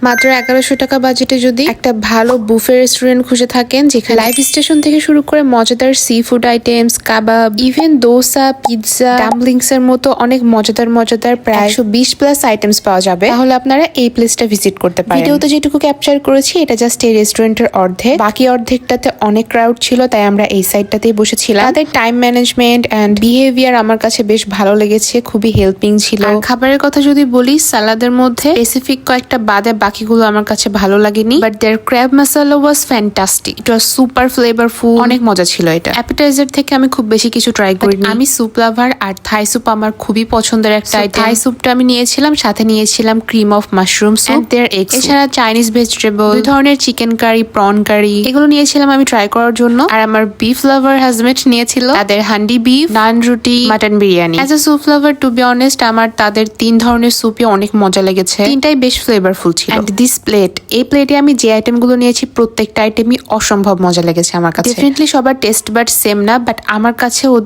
মাত্র 1100 টাকা বাজেটে যদি একটা ভালো বুফে রেস্টুরেন্ট খুঁজে থাকেন যেখানে লাইফ স্টেশন থেকে শুরু করে মজাদার সি ফুড আইটেমস, কাবাব, ইভেন দোসা, পিৎজা, ডাম্পলিংস এর মতো অনেক মজাদার প্রায় 120 প্লাস আইটেমস পাওয়া যাবে, তাহলে আপনারা এই প্লেসটা ভিজিট করতে পারেন। ভিডিওতে যেটুকু ক্যাপচার করেছি এটা জাস্ট এই রেস্টুরেন্টের অর্ধেক, বাকি অর্ধেকটাতে অনেক ক্রাউড ছিল, তাই আমরা এই সাইডটাতেই বসেছিলাম। তাদের টাইম ম্যানেজমেন্ট এন্ড বিহেভিয়ার আমার কাছে বেশ ভালো লেগেছে, খুবই হেল্পিং ছিল। আর খাবারের কথা যদি বলি, সালাদের মধ্যে স্পেসিফিক কয়েকটা বাদে বাকিগুলো আমার কাছে ভালো লাগেনি, বাট দেয়ার ক্র্যাব মাসালা ওয়াজ ফ্যান্টাস্টিক। ইট ওয়াজ সুপার ফ্লেভারফুল, অনেক মজা ছিল এটা। অ্যাপিটাইজার থেকে আমি খুব বেশি কিছু ট্রাই করিনি। আমি স্যুপ লাভার, আর থাই স্যুপ আমার খুবই পছন্দের একটা আইটেম। থাই স্যুপটা আমি নিয়েছিলাম, সাথে নিয়েছিলাম cream of mushroom soup and their eggs. এছাড়া চাইনিজ ভেজিটেবল, দুই ধরনের চিকেন কারি, প্রন কারি, এগুলো নিয়েছিলাম আমি ট্রাই করার জন্য। আর আমার বিফ লাভার হাজবেন্ড নিয়েছিল তাদের হান্ডি বিফ, নান রুটি, mutton biryani. As a soup lover, to be honest, আমার তাদের 3 ধরনের স্যুপই অনেক মজা লেগেছে, তিনটাই বেশ ফ্লেভারফুল ছিল। এন্ড দিস প্লেট, এই প্লেটে আমি যে আইটেম গুলো নিয়েছি প্রত্যেকটা আইটেমই অসম্ভব মজা লেগেছে আমার কাছে। ডেফিনেটলি সবার টেস্ট বাট সেম না, বাট আমার কাছে ওদের